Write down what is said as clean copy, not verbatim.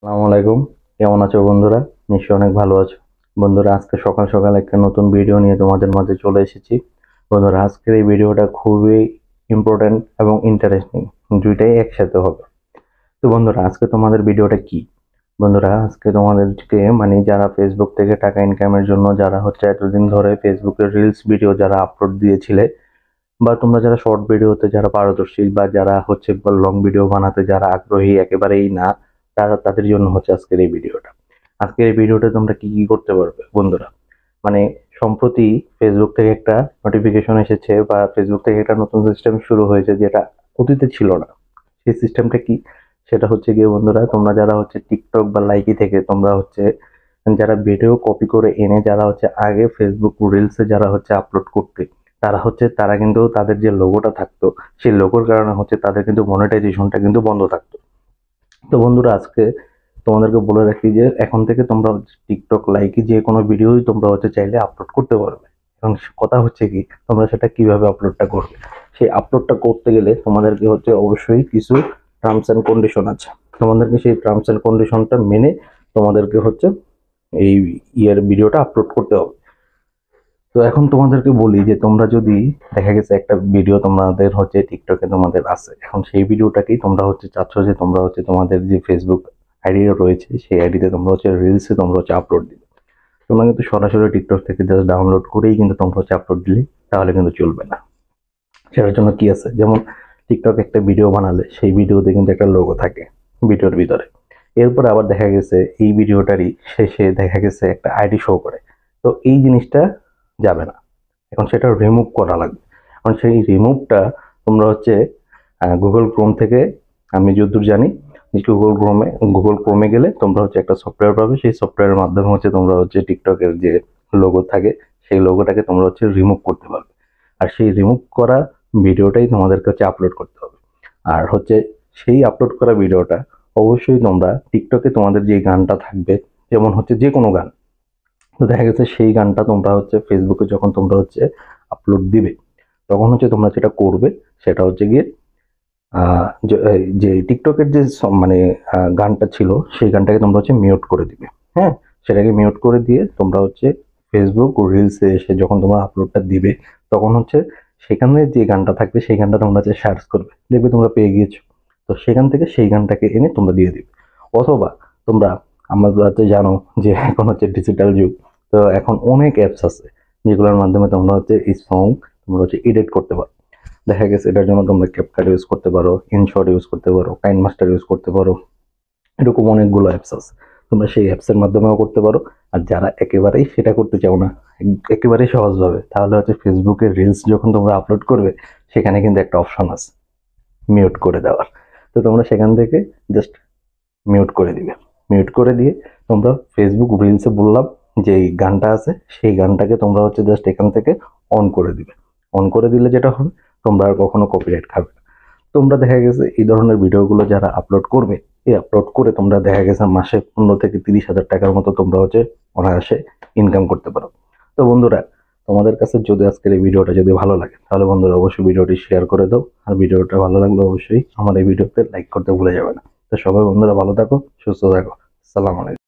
আসসালামু আলাইকুম। কেমন আছো বন্ধুরা? নিশ্চয়ই অনেক ভালো আছো। বন্ধুরা, আজকে সকাল সকাল একটা নতুন ভিডিও নিয়ে তোমাদের মাঝে চলে এসেছি। বন্ধুরা, আজকের এই ভিডিওটা খুবই ইম্পর্টেন্ট এবং ইন্টারেস্টিং, দুইটাই একসাথে হবে। তো বন্ধুরা, আজকে তোমাদের ভিডিওটা কি? বন্ধুরা, আজকে তোমাদেরকে যারা ফেসবুক থেকে টাকা ইনকামের জন্য যারা এতদিন ধরে ফেসবুকে রিলস ভিডিও যারা আপলোড দিয়েছিলে, বা তোমরা যারা শর্ট ভিডিওতে যারা পারদর্শী, বা যারা লং ভিডিও বানাতে যারা আগ্রহী একেবারেই না, তাদের জন্য আজকের এই ভিডিওটা। আজকের এই ভিডিওটা তোমরা কি কি করতে পারবে বন্ধুরা? মানে সম্প্রতি ফেসবুক থেকে একটা নোটিফিকেশন এসেছে, বা ফেসবুক থেকে একটা নতুন সিস্টেম শুরু হয়েছে, যেটা অতীতে ছিল না। সেই সিস্টেমটা কি? সেটা গিয়ে বন্ধুরা, তোমরা যারা টিকটক বা লাইকি থেকে তোমরা যারা ভিডিও কপি করে এনে যারা আগে ফেসবুক রিলসে যারা আপলোড করতে, তারা কিন্তু তাদের যে লোগোটা থাকতো, সেই লোগোর কারণে তাদের কিন্তু মনিটাইজেশনটা কিন্তু বন্ধ থাকতো। তো বন্ধুরা, আজকে তোমাদেরকে বলে রাখি যে এখন থেকে তোমরা টিকটক লাইকি যে কোনো ভিডিওই তোমরা চাইলে আপলোড করতে পারবে। এখন কথা কি, তোমরা সেটা কিভাবে আপলোডটা করবে? সেই আপলোডটা করতে গেলে তোমাদেরকে অবশ্যই কিছু টার্মস এন্ড কন্ডিশন আছে। তোমাদেরকে সেই টার্মস এন্ড কন্ডিশনটা মেনে তোমাদেরকে এই ভিডিওটা আপলোড করতে হবে। তো এখন তোমাদেরকে বলি যে তোমরা যদি দেখা গেছে একটা ভিডিও তোমাদের টিকটকে তোমাদের আছে, এখন সেই ভিডিওটাকেই তোমরা চাচ্ছ যে তোমরা তোমাদের যে ফেসবুক আইডি রয়েছে সেই আইডিতে তোমরা রিলসে তোমরা আপলোড দিবে। তোমরা কিন্তু সরাসরি টিকটক থেকে জাস্ট ডাউনলোড করেই কিন্তু তোমরা আপলোড দিলে তাহলে কিন্তু চলবে না। সেটার জন্য কি আছে, যেমন টিকটক একটা ভিডিও বানালে সেই ভিডিওতে কিন্তু একটা লোগো থাকে ভিডিওর ভিতরে। এরপর আবার দেখা গেছে এই ভিডিওটারই শেষে দেখা গেছে একটা আইডি শো করে। তো এই জিনিসটা যাবে না, এখন সেটা রিমুভ করা লাগবে। কারণ সেই রিমুভটা তোমরা গুগল ক্রোম থেকে, আমি যতদূর জানি গুগল ক্রোমে গেলে তোমরা একটা সফটওয়্যার পাবে, সেই সফটওয়্যারের মাধ্যমে তোমরা টিকটকের যে লোগো থাকে সেই লোগোটাকে তোমরা রিমুভ করতে পারবে। আর সেই রিমুভ করা ভিডিওটাই তোমাদেরকে আপলোড করতে হবে। আর সেই আপলোড করা ভিডিওটা অবশ্যই তোমরা টিকটকে তোমাদের যে গানটা থাকবে, যেমন যে কোনো গান, তো দেখা গেছে সেই গানটা তোমরা ফেসবুকে যখন তোমরা আপলোড দিবে, তখন তোমরা যেটা করবে সেটা গিয়ে যে টিকটকের যে গানটা ছিল সেই গানটাকে তোমরা মিউট করে দিবে। হ্যাঁ, সেটাকে মিউট করে দিয়ে তোমরা ফেসবুক রিলসে এসে যখন তোমরা আপলোডটা দিবে, তখন সেখানে যে গানটা থাকবে সেই গানটা তোমরা সার্চ করবে, দেখবে তোমরা পেয়ে গিয়েছো। তো সেখান থেকে সেই গানটাকে এনে তোমরা দিয়ে দিবে। অথবা তোমরা, আমরা জানো যে এখন ডিজিটাল যুগ, তো এখন অনেক অ্যাপস আছে যেগুলোর মাধ্যমে তোমরা এই সং তোমরা এডিট করতে পারো। দেখা গেছে এটার জন্য তোমরা ক্যাপকাট ইউজ করতে পারো, ইনশট ইউজ করতে পারো, কাইন মাস্টার ইউজ করতে পারো। এরকম অনেকগুলো অ্যাপস আছে, তোমরা সেই অ্যাপসের মাধ্যমেও করতে পারো। আর যারা একেবারেই সেটা করতে চাও না, একেবারেই সহজভাবে, তাহলে ফেসবুকে রিলস যখন তোমরা আপলোড করবে, সেখানে কিন্তু একটা অপশন আছে মিউট করে দেওয়ার। তো তোমরা সেখান থেকে জাস্ট মিউট করে দিবে। মিউট করে দিয়ে তোমরা ফেসবুক রিলসে বললাম যে এই গানটা আছে, সেই গানটাকে তোমরা জাস্ট এখান থেকে অন করে দিবে। অন করে দিলে যেটা হবে, তোমরা আর কখনো কপিরাইট খাবে না। তোমরা দেখা গেছে এই ধরনের ভিডিওগুলো যারা আপলোড করবে, এই আপলোড করে তোমরা দেখা গেছে মাসে 15 থেকে 30 হাজার টাকার মতো তোমরা অনায়াসে ইনকাম করতে পারো। তো বন্ধুরা, তোমাদের কাছে যদি আজকের এই ভিডিওটা যদি ভালো লাগে, তাহলে বন্ধুরা অবশ্যই ভিডিওটি শেয়ার করে দাও। আর ভিডিওটা ভালো লাগলে অবশ্যই আমার এই ভিডিওতে লাইক করতে ভুলে যাবে না। তো সবাই বন্ধুরা ভালো থাকো, সুস্থ থাকো। আসসালামু আলাইকুম।